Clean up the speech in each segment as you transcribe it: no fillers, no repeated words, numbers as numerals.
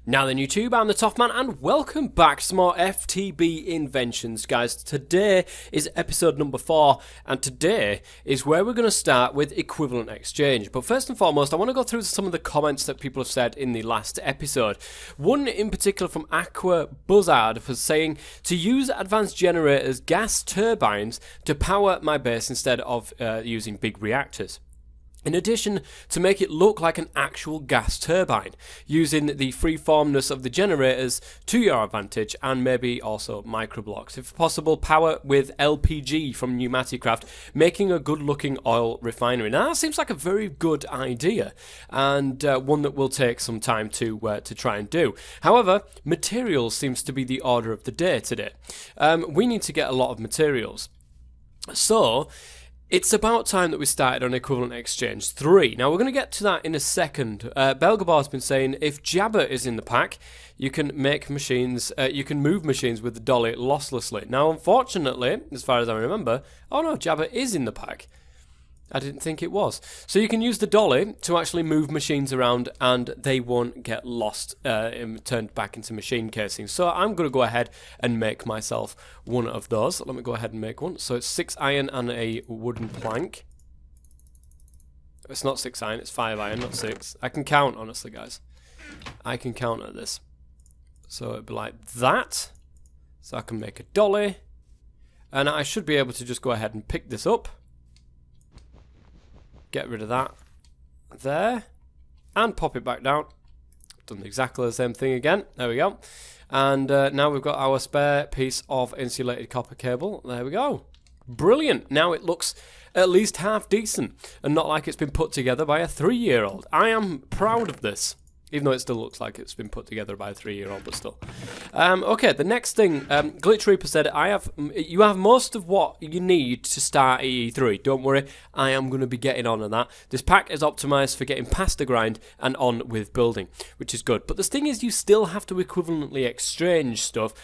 Now then YouTube, I'm the Toff Man and welcome back to some more FTB Inventions, guys. Today is episode number 4 and today is where we're going to start with equivalent exchange. But first and foremost, I want to go through some of the comments that people have said in the last episode. One in particular from Aqua Buzzard was saying to use advanced generators gas turbines to power my base instead of using big reactors. In addition, to make it look like an actual gas turbine, using the freeformness of the generators to your advantage, and maybe also microblocks. If possible, power with LPG from Pneumaticraft, making a good-looking oil refinery. Now, that seems like a very good idea, and one that will take some time to try and do. However, materials seems to be the order of the day today. We need to get a lot of materials. So it's about time that we started on Equivalent Exchange 3. Now, we're going to get to that in a second. Belgabar's been saying if Jabber is in the pack, you can make machines, you can move machines with the dolly losslessly. Now, unfortunately, as far as I remember, oh no, Jabber is in the pack. I didn't think it was. So you can use the dolly to actually move machines around and they won't get lost and turned back into machine casings. So I'm going to go ahead and make myself one of those. Let me go ahead and make one. So it's 6 iron and a wooden plank. It's not 6 iron, it's 5 iron, not 6. I can count, honestly, guys. I can count at this. So it'd be like that. So I can make a dolly. And I should be able to just go ahead and pick this up. Get rid of that there and pop it back down. Done exactly the same thing again. There we go. And now we've got our spare piece of insulated copper cable. There we go. Brilliant. Now it looks at least half decent and not like it's been put together by a 3-year-old. I am proud of this. Even though it still looks like it's been put together by a 3-year-old, but still. Okay, the next thing, Glitch Reaper said, you have most of what you need to start EE3. Don't worry, I am going to be getting on that. This pack is optimised for getting past the grind and on with building, which is good. But the thing is, you still have to equivalently exchange stuff,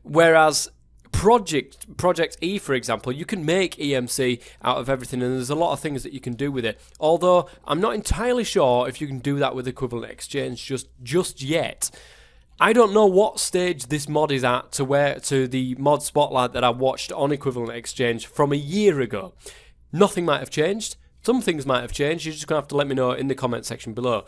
whereas Project E, for example, you can make EMC out of everything, and there's a lot of things that you can do with it. Although I'm not entirely sure if you can do that with equivalent exchange just yet. I don't know what stage this mod is at to the mod spotlight that I watched on equivalent exchange from a year ago. Nothing might have changed. Some things might have changed. You're just going to have to let me know in the comment section below.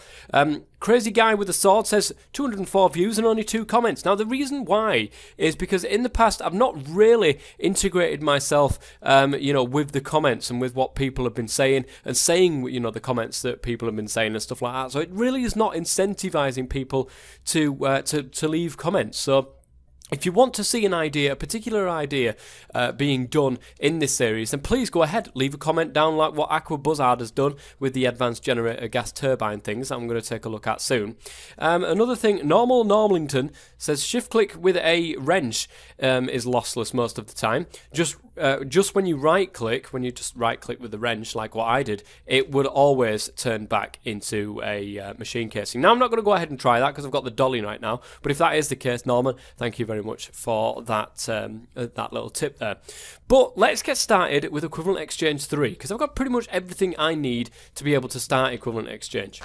Crazy Guy with a Sword says 204 views and only 2 comments. Now, the reason why is because in the past, I've not really integrated myself, with the comments and with what people have been saying and saying, the comments that people have been saying and stuff like that. So it really is not incentivizing people to leave comments. So if you want to see a particular idea being done in this series, then please go ahead, leave a comment down like what Aqua Buzzard has done with the advanced generator gas turbine things that I'm going to take a look at soon. Another thing, Normal Normlington says shift click with a wrench is lossless most of the time. Just when you just right click with the wrench like what I did, it would always turn back into a machine casing. Now I'm not going to go ahead and try that because I've got the dolly right now, but if that is the case, Norman, thank you very much for that that little tip there. But let's get started with Equivalent Exchange 3 because I've got pretty much everything I need to be able to start Equivalent Exchange.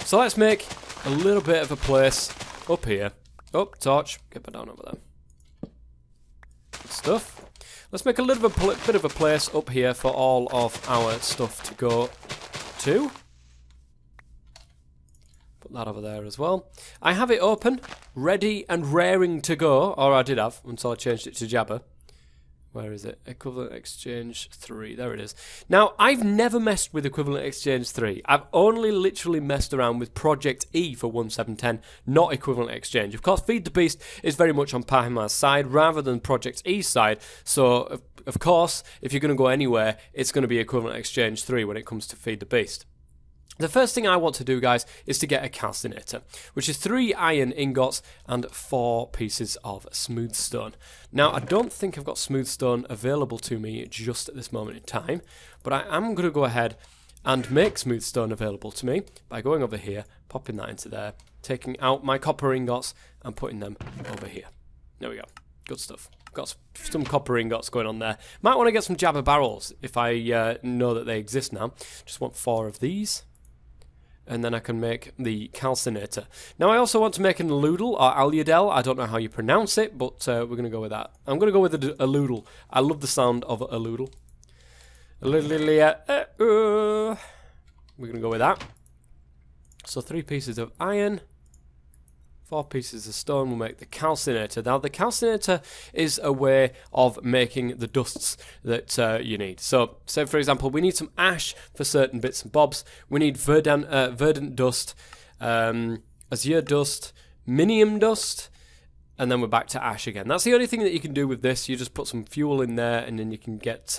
So let's make a little bit of a place up here. Oh, torch, get back down over there. Stuff. Let's make a little bit of a place up here for all of our stuff to go to. Put that over there as well. I have it open, ready and raring to go, or I did have until I changed it to Jabber. Where is it? Equivalent Exchange 3. There it is. Now, I've never messed with Equivalent Exchange 3. I've only literally messed around with Project E for 1710, not Equivalent Exchange. Of course, Feed the Beast is very much on Pahima's side rather than Project E's side. So, of course, if you're going to go anywhere, it's going to be Equivalent Exchange 3 when it comes to Feed the Beast. The first thing I want to do, guys, is to get a calcinator, which is 3 iron ingots and 4 pieces of smooth stone. Now, I don't think I've got smooth stone available to me just at this moment in time, but I am going to go ahead and make smooth stone available to me by going over here, popping that into there, taking out my copper ingots and putting them over here. There we go. Good stuff. Got some copper ingots going on there. Might want to get some Jabber barrels if I know that they exist now. Just want 4 of these. and then I can make the calcinator. Now I also want to make an aludel or aludel. I don't know how you pronounce it, but we're going to go with that. I'm going to go with the aludel. I love the sound of aludel. We're going to go with that. So 3 pieces of iron, 4 pieces of stone will make the calcinator. Now the calcinator is a way of making the dusts that you need. So say for example we need some ash for certain bits and bobs. We need verdant dust, azure dust, minium dust, and then we're back to ash again. That's the only thing that you can do with this. You just put some fuel in there and then you can get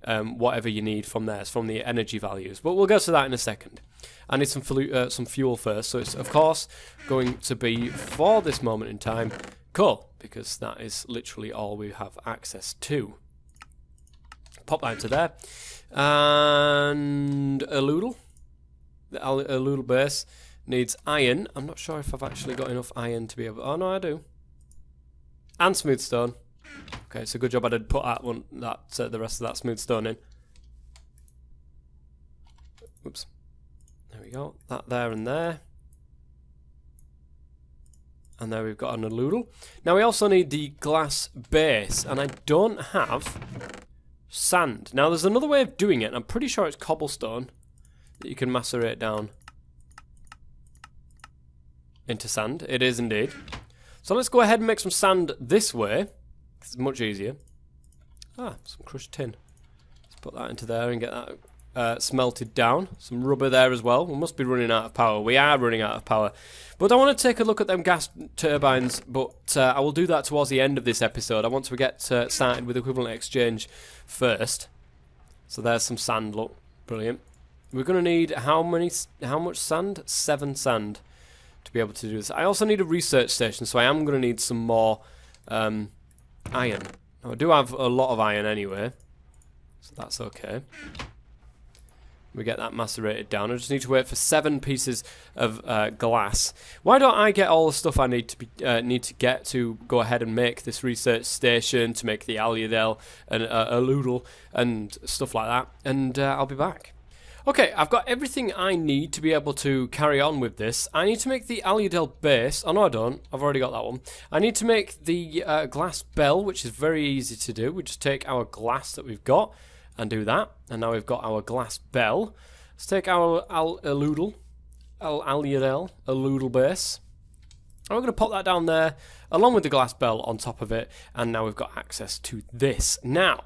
whatever you need from there. It's from the energy values. But we'll go to that in a second. I need some fuel first. So it's of course going to be, for this moment in time, coal, because that is literally all we have access to. Pop that into there. And aludel. The aludel base needs iron. I'm not sure if I've actually got enough iron to be able... Oh no, I do. And smooth stone. Okay, so good job I did put the rest of that smooth stone in. Oops. There we go. That there and there. And there we've got an aludel. Now we also need the glass base, and I don't have sand. Now there's another way of doing it, and I'm pretty sure it's cobblestone that you can macerate down into sand. It is indeed. So let's go ahead and make some sand this way. It's much easier. Some crushed tin. Let's put that into there and get that smelted down. Some rubber there as well. We must be running out of power. We are running out of power. But I want to take a look at them gas turbines, but I will do that towards the end of this episode. I want to get started with equivalent exchange first. So there's some sand, look. Brilliant. We're going to need how much sand? 7 sand to be able to do this. I also need a research station, so I am going to need some more iron. Now, I do have a lot of iron anyway, so that's okay. We get that macerated down. I just need to wait for 7 pieces of glass. Why don't I get all the stuff I need to get to go ahead and make this research station, to make the aludel and aludel and stuff like that, and I'll be back. Okay, I've got everything I need to be able to carry on with this. I need to make the aludel base. Oh no, I don't. I've already got that one. I need to make the glass bell, which is very easy to do. We just take our glass that we've got and do that. And now we've got our glass bell. Let's take our aludel base. And we're going to pop that down there along with the glass bell on top of it. And now we've got access to this. Now,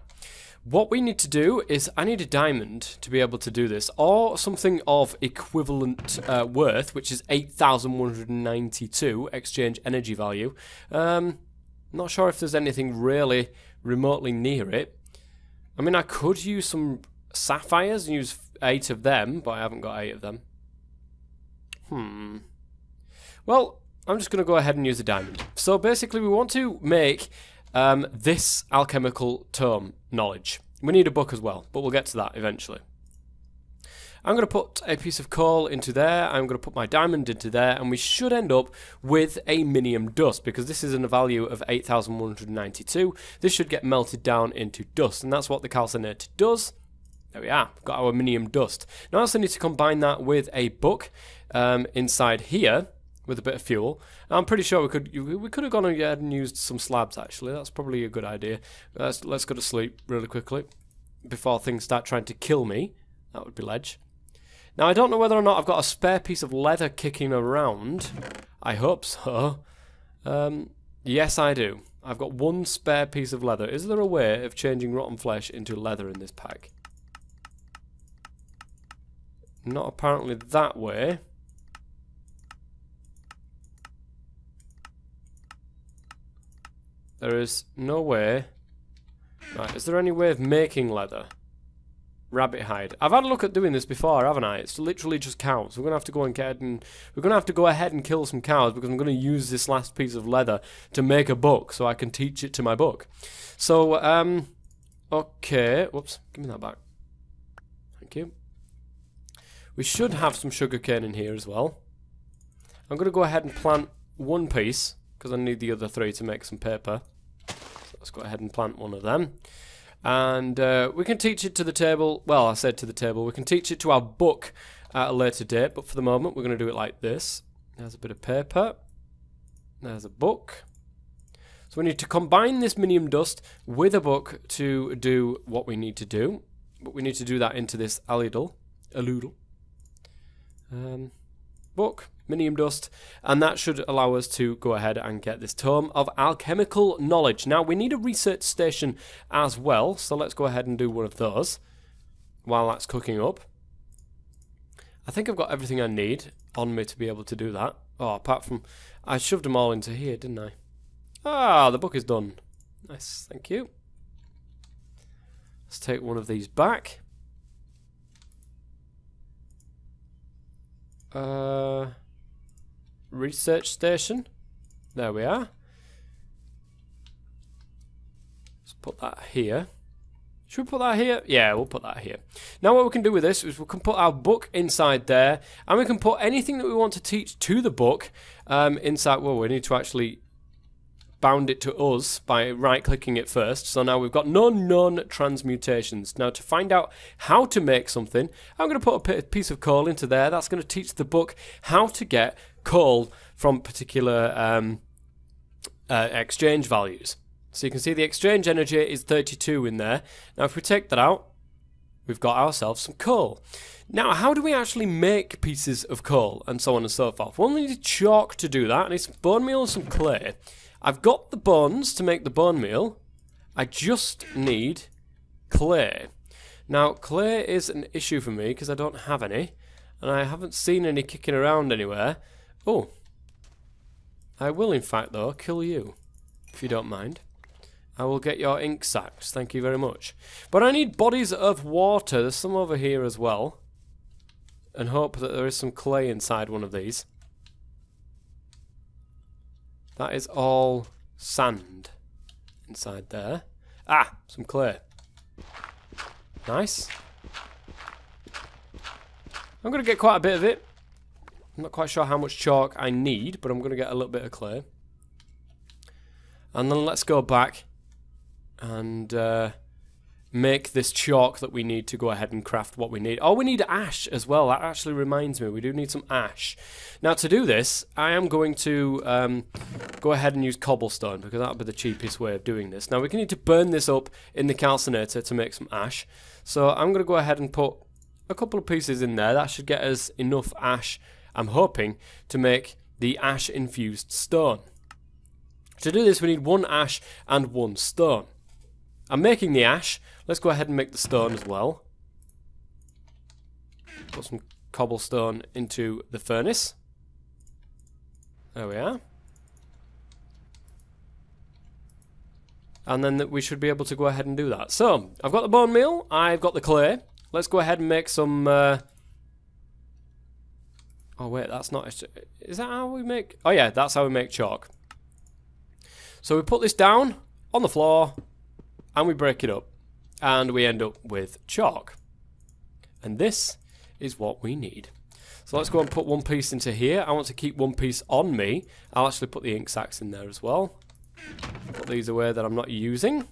what we need to do is I need a diamond to be able to do this, or something of equivalent worth, which is 8,192 exchange energy value. Not sure if there's anything really remotely near it. I mean, I could use some sapphires and use 8 of them, but I haven't got 8 of them. Well, I'm just going to go ahead and use a diamond. So basically we want to make this alchemical tome knowledge. We need a book as well, but we'll get to that eventually. I'm going to put a piece of coal into there, I'm going to put my diamond into there, and we should end up with a minium dust, because this is in a value of 8,192. This should get melted down into dust, and that's what the calcinator does. There we are, we've got our minium dust. Now I also need to combine that with a book inside here, with a bit of fuel. I'm pretty sure we could have gone ahead and used some slabs actually. That's probably a good idea. Let's go to sleep really quickly before things start trying to kill me. That would be ledge. Now I don't know whether or not I've got a spare piece of leather kicking around. I hope so. Yes, I do. I've got 1 spare piece of leather. Is there a way of changing rotten flesh into leather in this pack? Not apparently that way. There is no way. Right, is there any way of making leather? Rabbit hide. I've had a look at doing this before, haven't I? It's literally just cows. We're gonna have to go ahead and kill some cows, because I'm gonna use this last piece of leather to make a book so I can teach it to my book. So, okay. Whoops, give me that back. Thank you. We should have some sugarcane in here as well. I'm gonna go ahead and plant 1 piece, because I need the other 3 to make some paper. So let's go ahead and plant 1 of them. And we can teach it to the table. Well, I said to the table. We can teach it to our book at a later date, but for the moment we're going to do it like this. There's a bit of paper. There's a book. So we need to combine this minium dust with a book to do what we need to do. But we need to do that into this aludel. Book, minium dust, and that should allow us to go ahead and get this tome of alchemical knowledge. Now we need a research station as well, so let's go ahead and do one of those while that's cooking up. I think I've got everything I need on me to be able to do that. Oh, apart from I shoved them all into here, didn't I? Ah, the book is done. Nice, thank you. Let's take one of these back. Research station. There we are. Let's put that here. Should we put that here? Yeah, we'll put that here. Now what we can do with this is we can put our book inside there, and we can put anything that we want to teach to the book inside. Well, we need to actually bound it to us by right-clicking it first. So now we've got none transmutations. Now to find out how to make something, I'm going to put a piece of coal into there. That's going to teach the book how to get coal from particular exchange values. So you can see the exchange energy is 32 in there. Now if we take that out, we've got ourselves some coal. Now how do we actually make pieces of coal and so on and so forth? Well, we need chalk to do that, and it's bone meal and some clay. I've got the bones to make the bone meal. I just need clay. Now, clay is an issue for me because I don't have any, and I haven't seen any kicking around anywhere. Oh, I will in fact though kill you, if you don't mind. I will get your ink sacks, thank you very much. But I need bodies of water. There's some over here as well, and hope that there is some clay inside one of these. That is all sand inside there. Ah, some clay. Nice. I'm going to get quite a bit of it. I'm not quite sure how much chalk I need, but I'm going to get a little bit of clay. And then let's go back and make this chalk that we need to go ahead and craft what we need. Oh, we need ash as well. That actually reminds me, we do need some ash. Now to do this, I am going to go ahead and use cobblestone, because that'll be the cheapest way of doing this. Now we need to burn this up in the calcinator to make some ash. So I'm going to go ahead and put a couple of pieces in there. That should get us enough ash, I'm hoping, to make the ash infused stone. To do this we need 1 ash and 1 stone. I'm making the ash. Let's go ahead and make the stone as well. Put some cobblestone into the furnace. There we are. And then we should be able to go ahead and do that. So, I've got the bone meal. I've got the clay. Let's go ahead and make some... Oh wait, that's not... Is that how we make... Oh yeah, that's how we make chalk. So we put this down on the floor, and we break it up, and we end up with chalk. And this is what we need. So let's go and put 1 piece into here. I want to keep 1 piece on me. I'll actually put the ink sacks in there as well. Put these away that I'm not using.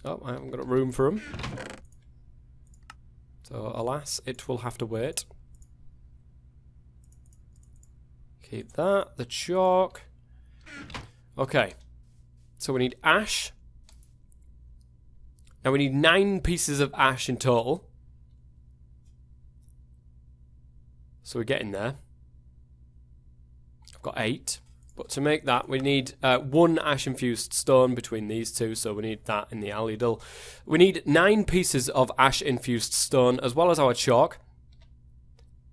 Oh, I haven't got room for them. So alas, it will have to wait. Keep that, the chalk. Okay, so we need ash. Now we need 9 pieces of ash in total. So we're getting there. I've got 8. But to make that, we need 1 ash-infused stone between these two, so we need that in the aludel. We need 9 pieces of ash-infused stone, as well as our chalk.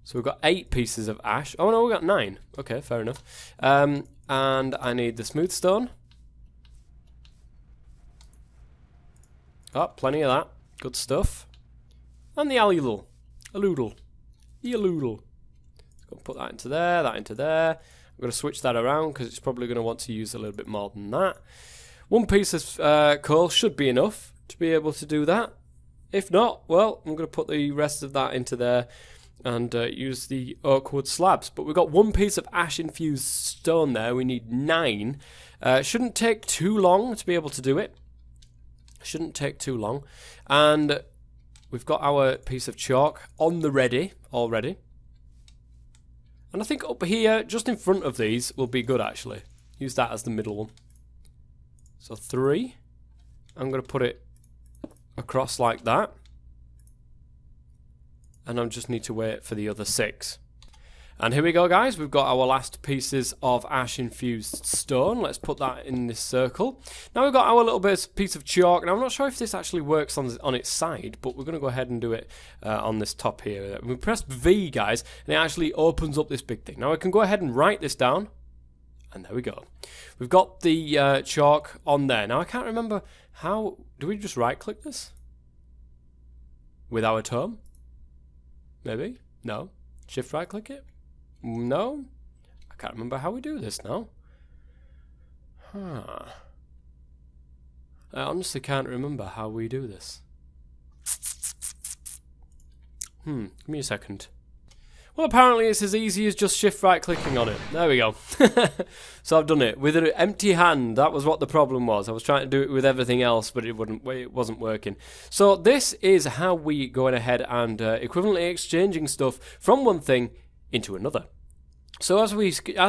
So we've got 8 pieces of ash. Oh no, we've got 9. Okay, fair enough. And I need the smooth stone. Oh, plenty of that. Good stuff. And the aludel. The aludel. Go put that into there, that into there. I'm going to switch that around because it's probably going to want to use a little bit more than that. 1 piece of coal should be enough to be able to do that. If not, well, I'm going to put the rest of that into there and use the oak wood slabs. But we've got 1 piece of ash-infused stone there. We need 9. Shouldn't take too long to be able to do it. Shouldn't take too long. And we've got our piece of chalk on the ready already. And I think up here, just in front of these, will be good actually. Use that as the middle one. So 3. I'm going to put it across like that. And I just need to wait for the other 6. And here we go, guys. We've got our last pieces of ash-infused stone. Let's put that in this circle. Now we've got our little piece of chalk. Now I'm not sure if this actually works on its side, but we're going to go ahead and do it on this top here. We pressed V, guys, and it actually opens up this big thing. Now I can go ahead and write this down. And there we go. We've got the chalk on there. Now I can't remember how... Do we just right-click this? With our tome? Maybe? No. Shift right-click it? No? I can't remember how we do this now. I honestly can't remember how we do this. Give me a second. Well, apparently it's as easy as just shift right clicking on it. There we go. So I've done it with an empty hand. That was what the problem was. I was trying to do it with everything else, but it wasn't working. So this is how we go ahead and equivalently exchanging stuff from one thing into another. So as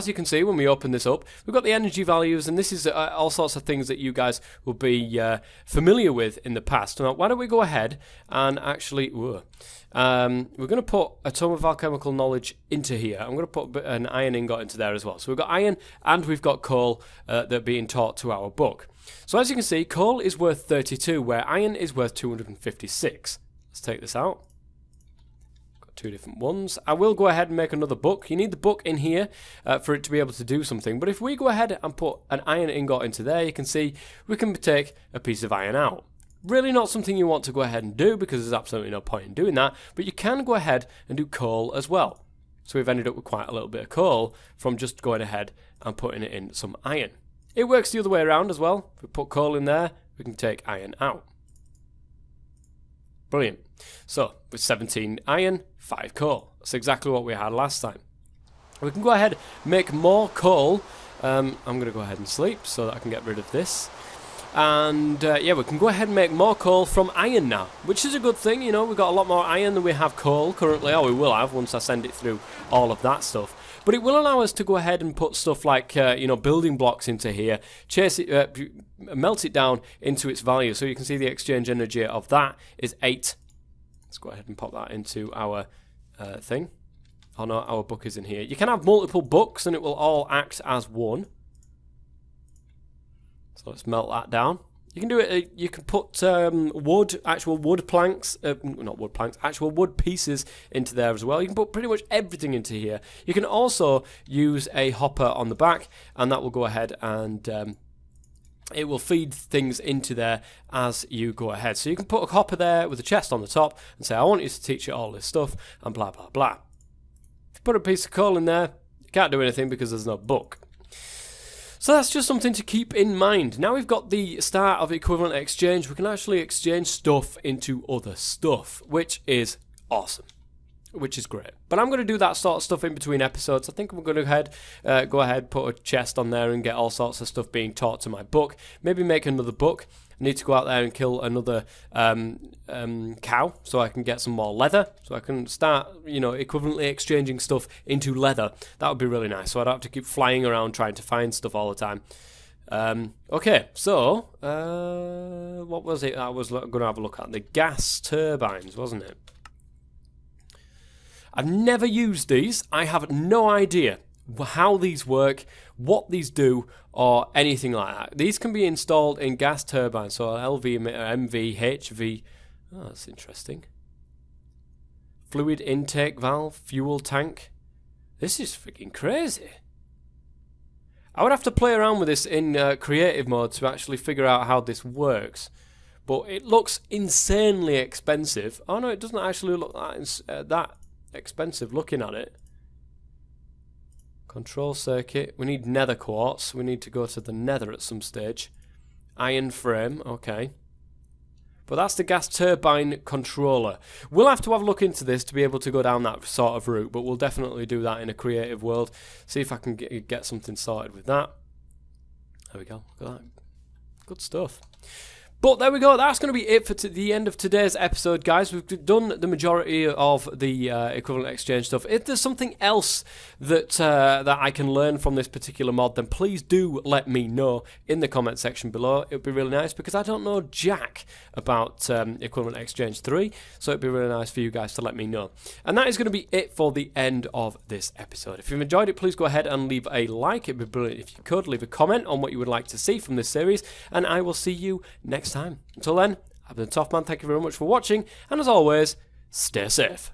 you can see when we open this up, we've got the energy values, and this is all sorts of things that you guys will be familiar with in the past. Now, why don't we go ahead and actually, we're going to put a tome of alchemical knowledge into here. I'm going to put an iron ingot into there as well. So we've got iron and we've got coal that are being taught to our book. So as you can see, coal is worth 32, where iron is worth 256. Let's take this out. 2 different ones. I will go ahead and make another book. You need the book in here for it to be able to do something. But if we go ahead and put an iron ingot into there, you can see we can take a piece of iron out. Really not something you want to go ahead and do because there's absolutely no point in doing that. But you can go ahead and do coal as well. So we've ended up with quite a little bit of coal from just going ahead and putting it in some iron. It works the other way around as well. If we put coal in there, we can take iron out. Brilliant. So, with 17 iron, 5 coal. That's exactly what we had last time. We can go ahead and make more coal. I'm going to go ahead and sleep so that I can get rid of this. And, yeah, we can go ahead and make more coal from iron now, which is a good thing. You know, we've got a lot more iron than we have coal currently, or we will have once I send it through all of that stuff. But it will allow us to go ahead and put stuff like, you know, building blocks into here, chase it, melt it down into its value. So you can see the exchange energy of that is 8. Let's go ahead and pop that into our thing. Oh no, our book is in here. You can have multiple books and it will all act as one. So let's melt that down. You can do it, you can put wood, actual wood planks, not wood planks, actual wood pieces into there as well. You can put pretty much everything into here. You can also use a hopper on the back, and that will go ahead and it will feed things into there as you go ahead. So you can put a hopper there with a chest on the top and say, I want you to teach you all this stuff, and blah, blah, blah. If you put a piece of coal in there, you can't do anything because there's no book. So that's just something to keep in mind. Now we've got the start of equivalent exchange, we can actually exchange stuff into other stuff, which is awesome, which is great. But I'm going to do that sort of stuff in between episodes. I think we're going to go ahead, put a chest on there and get all sorts of stuff being taught to my book. Maybe make another book. I need to go out there and kill another cow so I can get some more leather. So I can start, you know, equivalently exchanging stuff into leather. That would be really nice. So I don't have to keep flying around trying to find stuff all the time. Okay, so what was it I was going to have a look at? The gas turbines, wasn't it? I've never used these. I have no idea how these work, what these do, or anything like that. These can be installed in gas turbines, so LV, MV, HV. Oh, that's interesting. Fluid intake valve, fuel tank. This is freaking crazy. I would have to play around with this in creative mode to actually figure out how this works. But it looks insanely expensive. Oh no, it doesn't actually look that expensive looking at it. Control circuit. We need nether quartz. We need to go to the nether at some stage. Iron frame. Okay. But that's the gas turbine controller. We'll have to have a look into this to be able to go down that sort of route, but we'll definitely do that in a creative world. See if I can get something sorted with that. There we go. Look at that. Good stuff. But there we go, that's going to be it for the end of today's episode, guys. We've done the majority of the equivalent exchange stuff. If there's something else that I can learn from this particular mod, then please do let me know in the comment section below. It would be really nice, because I don't know jack about equivalent exchange 3, so it'd be really nice for you guys to let me know. And that is going to be it for the end of this episode. If you've enjoyed it, please go ahead and leave a like. It'd be brilliant if you could leave a comment on what you would like to see from this series, and I will see you next time. Until then, I've been TOFF Man. Thank you very much for watching, and as always, stay safe.